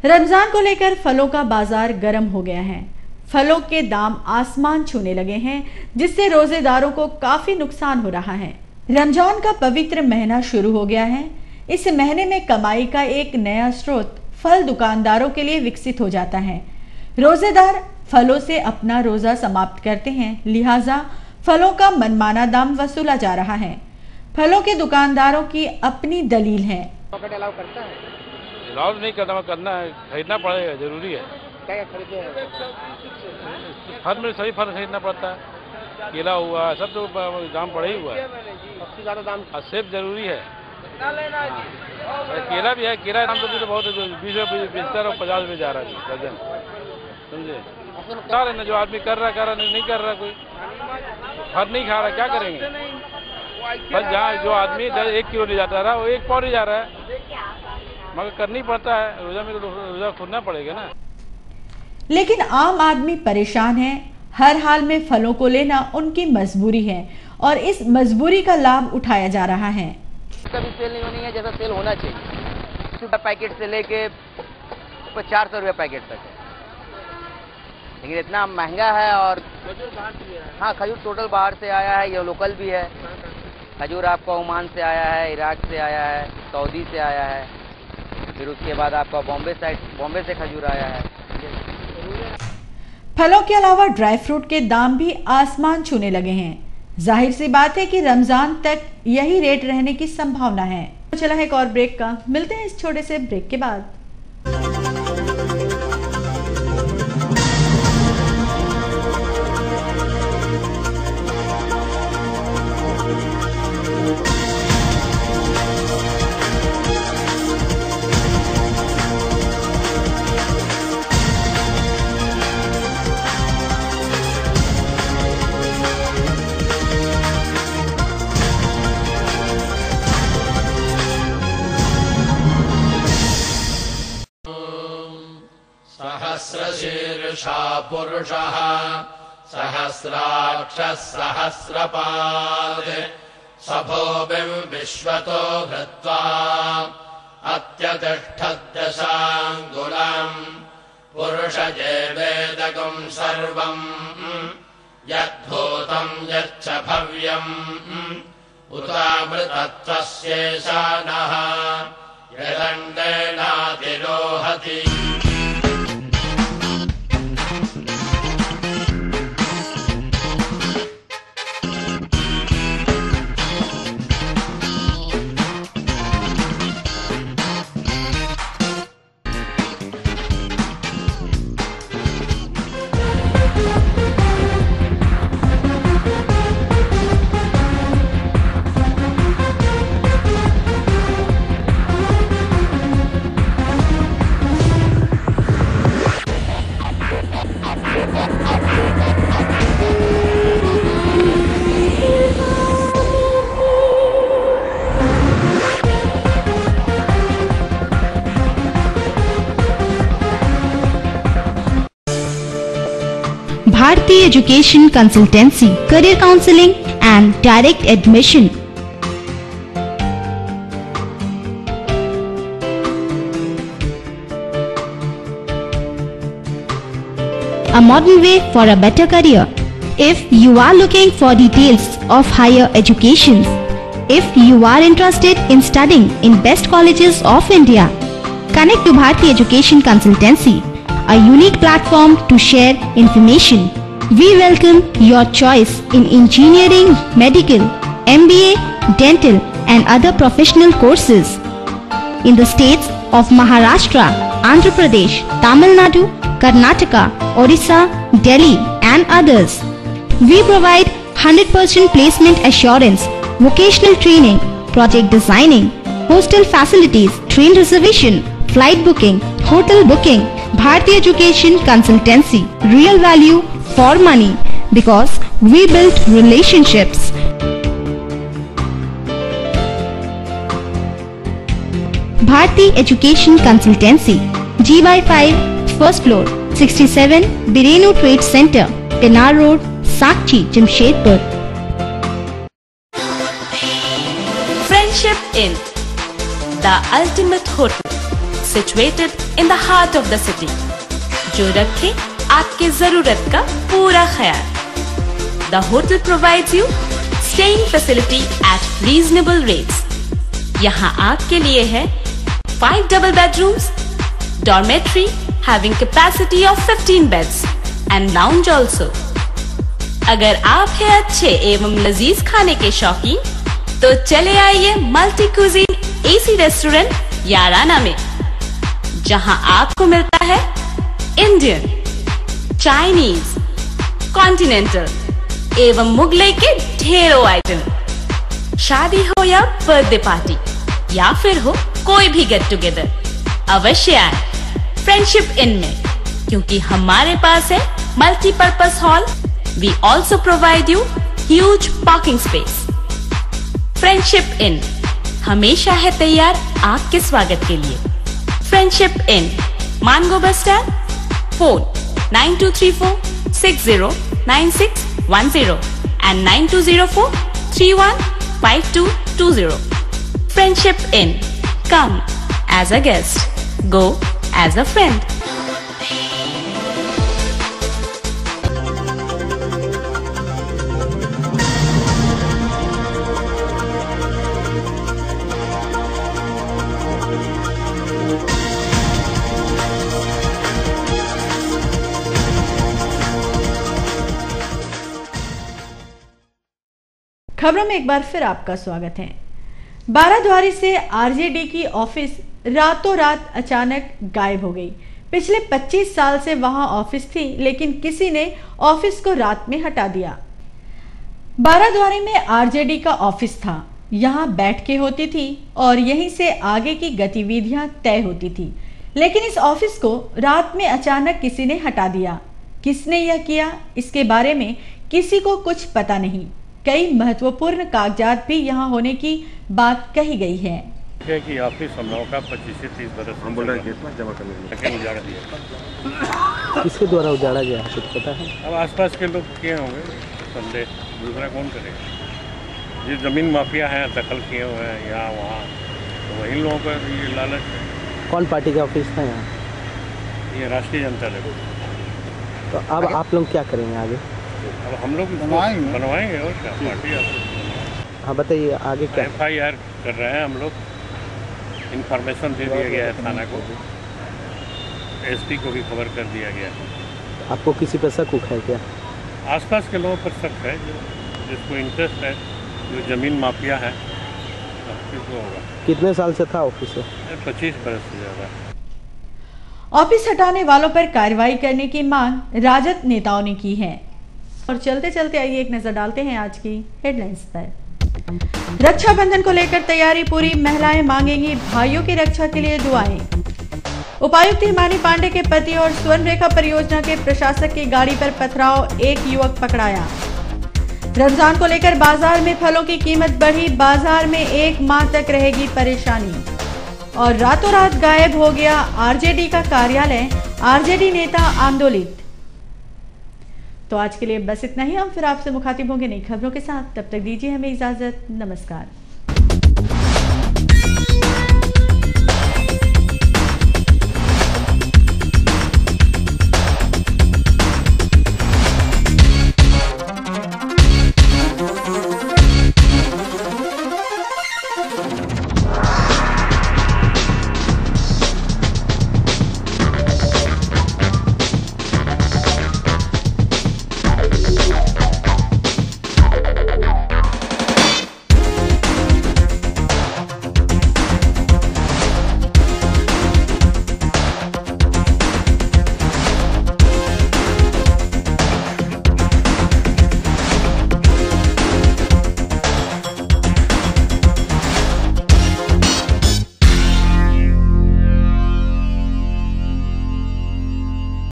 रमजान को लेकर फलों का बाजार गर्म हो गया है। फलों के दाम आसमान छूने लगे हैं, जिससे रोजेदारों को काफी नुकसान हो रहा है। रमजान का पवित्र महीना शुरू हो गया है। इस महीने में कमाई का एक नया स्रोत फल दुकानदारों के लिए विकसित हो जाता है। रोजेदार फलों से अपना रोजा समाप्त करते हैं, लिहाजा फलों का मनमाना दाम वसूला जा रहा है। फलों के दुकानदारों की अपनी दलील है। अलाउ करता है? अलाउ नहीं करना है, खरीदना पड़ेगा, जरूरी है। क्या खरीदे हैं? फल में सभी फल खरीदना पड़ता है। केला हुआ, सब तो दाम बढ़ा ही हुआ है। सबसे ज्यादा दाम सेब जरूरी है। केला भी है, केला दाम तो बहुत 20 रुपये बेचता और 50 रुपये जा रहा है दर्जन, समझे। क्या लेना, जो आदमी कर रहा नहीं कर रहा, कोई फल नहीं खा रहा, क्या करेंगे। फल जहाँ जो आदमी 1 किलो ले जाता रहा, वो 1 पाव ले जा रहा है, मगर करनी पड़ता है। रोजा में तो रोजा खोलना पड़ेगा ना। लेकिन आम आदमी परेशान है। हर हाल में फलों को लेना उनकी मजबूरी है और इस मजबूरी का लाभ उठाया जा रहा है। कभी सेल नहीं होनी है जैसा सेल होना चाहिए। छोटा पैकेट से लेके 400 रुपये पैकेट तक है, लेकिन इतना महंगा है। और हाँ, खजूर टोटल बाहर से आया है, ये लोकल भी है। खजूर आपका ओमान से आया है, इराक से आया है, सऊदी से आया है, फिर उसके बाद आपका बॉम्बे से खजूर आया है। फलों के अलावा ड्राई फ्रूट के दाम भी आसमान छूने लगे हैं। जाहिर सी बात है कि रमजान तक यही रेट रहने की संभावना है। तो चला है एक और ब्रेक का, मिलते हैं इस छोटे से ब्रेक के बाद। सहस्रशीर्षा पुरुषः सहस्राक्षः सहस्रपाद सभोभिं विश्वतो धृत्वा अत्यतिष्ठद्दशाङ्गुलम् पुरुषजेवेदकं सर्वं यद्भूतं यच्च भव्यम् उतामृतत्वस्येषानः यदण्डेनातिरोहति। Bharti Education Consultancy, Career Counseling and Direct Admission. A modern way for a better career. If you are looking for details of higher education, if you are interested in studying in best colleges of India, connect to Bharti Education Consultancy, a unique platform to share information. We welcome your choice in engineering, medical, MBA, dental and other professional courses in the states of Maharashtra, Andhra Pradesh, Tamil Nadu, Karnataka, Orissa, Delhi and others. We provide 100% placement assurance, vocational training, project designing, hostel facilities, train reservation, flight booking, hotel booking. Bharti Education Consultancy, real value for money, because we build relationships. Bharti Education Consultancy, GY5, first floor, 67, Birenu Trade Center, Tenar Road, Sakchi, Jamshedpur. Friendship Inn, the ultimate hotel, situated in the heart of the city, जो रखे आपके जरूरत का पूरा ख्याल. The hotel provides you staying facility at reasonable rates. यहाँ आपके लिए है 5 double bedrooms, dormitory having capacity of 15 beds and lounge also. अगर आप हैं अच्छे एवं लजीज खाने के शौकीन, तो चले आइए मल्टी कुजीन एसी रेस्टोरेंट याराना में, जहां आपको मिलता है इंडियन, चाइनीज, कॉन्टिनेंटल एवं मुगलई के ढेरों आइटम. शादी हो या बर्थडे पार्टी या फिर हो कोई भी गेट टुगेदर, अवश्य आए फ्रेंडशिप इन में, क्योंकि हमारे पास है multipurpose hall. We also provide you huge parking space. Friendship Inn हमेशा है तैयार आपके स्वागत के लिए. Friendship in, Mango bus stand. Phone 9234 609610 and 9204 315220. Friendship Inn. Come as a guest. Go as a friend. खबरों में एक बार फिर आपका स्वागत है. बाराद्वारी से आरजेडी की ऑफिस रातों रात अचानक गायब हो गई. पिछले 25 साल से वहां ऑफिस थी, लेकिन किसी ने ऑफिस को रात में हटा दिया. बाराद्वारी में आरजेडी का ऑफिस था. यहां बैठकें होती थी और यहीं से आगे की गतिविधियां तय होती थी, लेकिन इस ऑफिस को रात में अचानक किसी ने हटा दिया. किसने यह किया, इसके बारे में किसी को कुछ पता नहीं. कई महत्वपूर्ण कागजात भी यहां होने की बात कही गई है. कि ऑफिस हम लोगों का 25 से 30 बरस हम बोल रहे हैं जमा करने उजाड़ा दिया. किसके द्वारा उजाड़ा गया है, कुछ पता है? अब आसपास के लोग किए होंगे संदेह, दूसरा कौन करेगा. ये जमीन माफिया है, दखल किए हुए हैं यहाँ वहाँ, तो वही लोगों का ये लालच है. कौन पार्टी का ऑफिस था यहाँ? ये राष्ट्रीय जनता दल. तो अब आप लोग क्या करेंगे आगे? अब हम लोग बनवाएंगे और क्या पार्टी. हाँ बताइए आगे क्या? FIR कर रहे हैं हम लोग. इन्फॉर्मेशन दे दिया गया है थाना को, SP को भी खबर कर दिया गया है. आपको किसी पर शक है क्या? आसपास के लोगों पर शक है, जिसको इंटरेस्ट है, जो जमीन माफिया है, किसको होगा. कितने साल से था ऑफिस? 25 बरस से ज़्यादा. ऑफिस हटाने वालों पर कार्रवाई करने की मांग राजद नेताओं ने की है. और चलते चलते आइए एक नजर डालते हैं आज की हेडलाइंस पर. रक्षाबंधन को लेकर तैयारी पूरी, महिलाएं मांगेंगी भाइयों की रक्षा के लिए दुआएं. उपायुक्त हिमानी पांडे के पति और स्वर्ण रेखा परियोजना के प्रशासक की गाड़ी पर पथराव, एक युवक पकड़ाया. रमजान को लेकर बाजार में फलों की कीमत बढ़ी, बाजार में 1 माह तक रहेगी परेशानी. और रातों रात गायब हो गया आरजेडी का कार्यालय, आरजेडी नेता आंदोलित. तो आज के लिए बस इतना ही. हम फिर आपसे मुखातिब होंगे नई खबरों के साथ. तब तक दीजिए हमें इजाजत. नमस्कार.